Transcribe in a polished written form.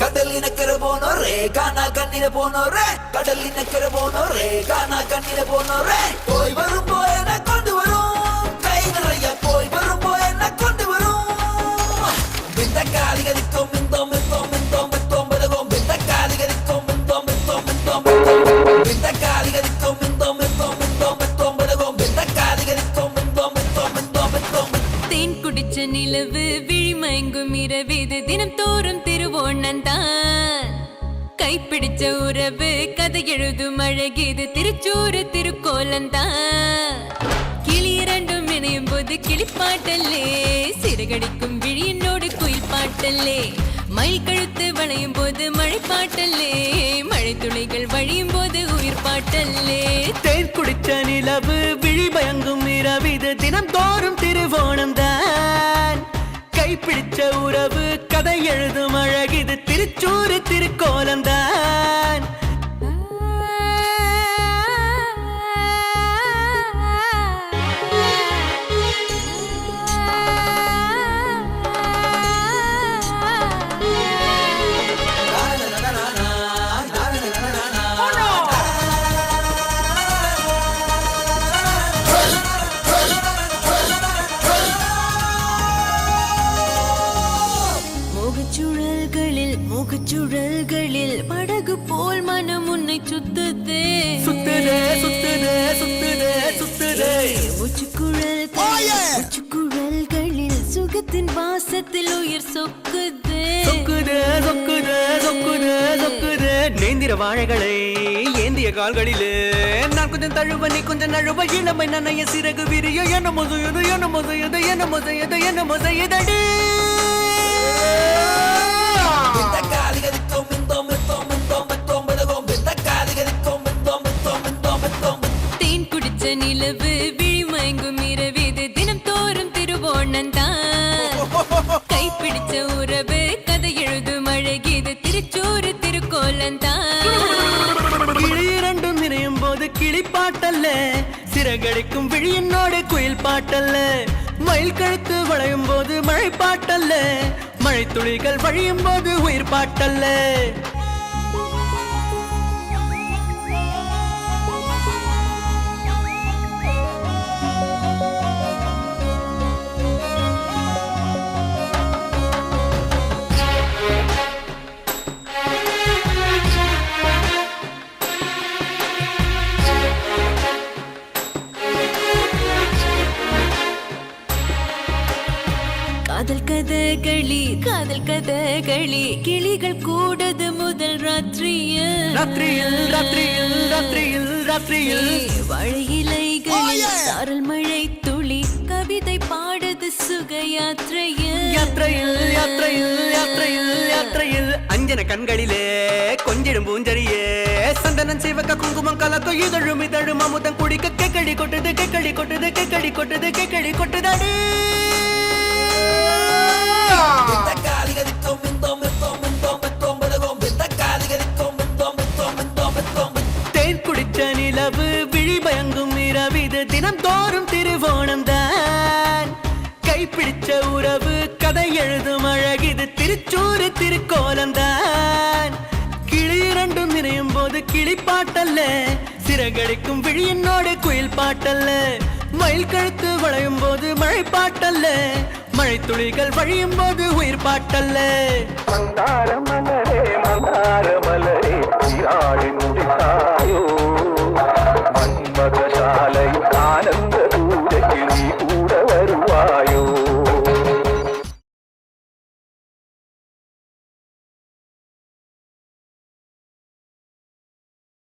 கடலினக்கரை போனோரே காணா கண்ணில போனோரே கடலினக்கரை போனோரே காணா கண்ணில போனோரே போய் வரும் போய் என்ன கொண்டு வரும் கை நிறைய போய் வரும் போய் என்ன கொண்டு வரும் இந்த காலிகளுக்கும் மிந்தோம் மிந்தோம் மிந்தோம் மிந்தோம் மிதகும் இந்த காலிகளுக்கும் மிந்தோம் மிந்தோம் மிந்தோம் இந்த காலிகளுக்கும் மிந்தோம் மிந்தோம் மிந்தோம் மிந்தோம் மிதகும் இந்த காலிகளுக்கும் மிந்தோம் மிந்தோம் மிந்தோம் மிந்தோம் தேன் குடிச்ச நிலவு விழிமயங்கும் இரவிது தினம் தோறும் திருவோணந்தான் கைப்பிடிச்ச உறவு கதை எழுதும் அழகிது திருச்சூறு திருக்கோலந்தான் கிளி இரண்டும் இணையும் போது கிளிப்பாட்டல்லே சிறகடிக்கும் விழியினோடு குயில் பாட்டல்லே மயில் கழுத்து வளையும் போது மழை பாட்டல்லே மழை துளிகள் வழியும் போது உயிர் பாட்டல்லே தேன் குடிச்ச நிலவு விழிமயங்கும் இரவிது தினம் தோறும் திருவோணம்தான் கைப்பிடிச்ச உறவு கதை எழுதும் அழகிது திருச்சூறு திருக்கோலம்தான் சுழல்களில் படகு போல் மனம் உன்னை சுத்துதே சுத்துதே சுத்துதே சுத்துதே சுத்துதே முச்சுக்குழல்களில் சுகத்தின் வாசத்தில் உயிர் சொக்குதே சொக்குதே சொக்குதே சொக்குதே சொக்குதே நேந்திர வாழைகளை ஏந்திய கால்களிலே நான் கொஞ்சம் தழுவ நீ கொஞ்சம் நழுவ இளமை நனைய சிறகு விரிய என்ன மொசையது என்ன மொசையது என்ன மொசையது என்ன மொசையதடி இந்த காலிகளுக்கும் மிந்தோம் மிந்தோம் மிந்தோம் மிந்தோம் மிதகும் இந்த காலிகளுக்கும் மிந்தோம் மிந்தோம் மிந்தோம் மிந்தோம் தேன் குடிச்ச நிலவு விழிமயங்கும் இரவிது தினம் தோறும் திருவோணந்தான் கைப்பிடிச்ச உறவு கதை எழுதும் அழகிது திருச்சூறு திருக்கோலந்தான் கிளி இரண்டும் இணையும் போது கிளிப்பாட்டல்ல சிறகடிக்கும் விழியினோடு குயில் பாட்டல்ல மயில் கழுத்து வளையும் போது மழை பாட்டல்ல மழை துளிகள் வழியும் போது உயிர் பாட்டல்ல காதல் கதகளி கிளிகள் கூடது முதல் ராத்திரியில் ராத்திரியில் ராத்திரியில் ராத்திரியில் ராத்திரியில் வாழையிலைகளில் சாரல் மழை துளி கவிதை பாடுது சுக யாத்திரையில் யாத்திரையில் யாத்திரையில் யாத்திரையில் யாத்திரையில் அஞ்சன கண்களிலே கொஞ்சிடும் பூஞ்சரியே சந்தனம் சிவக்க குங்குமம் கலக்க இதழும் இதழும் அமுதம் குடிக்க கேக்கடி கொட்டுது கேக்கடி கொட்டுது கேக்கடி கொட்டுது கேக்கடி கொட்டுதடி இந்த காலிகளுக்கும் மிந்தோம் மிந்தோம் மிந்தோம் மிந்தோம் மிதகும் இந்த காலிகளுக்கும் மிந்தோம் மிந்தோம் மிந்தோம் மிந்தோம் தேன் குடிச்ச நிலவு விழிமயங்கும் இரவிது தினம் தோறும் திருவோணம்தான் கைப்பிடிச்ச உறவு கதை எழுதும் அழகிது திருச்சூறு திருக்கோலம்தான் கிளி இரண்டும் இணையும் போது கிளிப்பாட்டல்ல சிறகடிக்கும் விழியினோடு குயில் பாட்டல்ல மயில் கழுத்து வளையும் போது மழை பாட்டல்ல மழை துளிகள் வழியும் போது உயிர் பாட்டல்ல மந்தார மலரே மந்தார மலரே நீராடி முடித்தாயோ மன்மத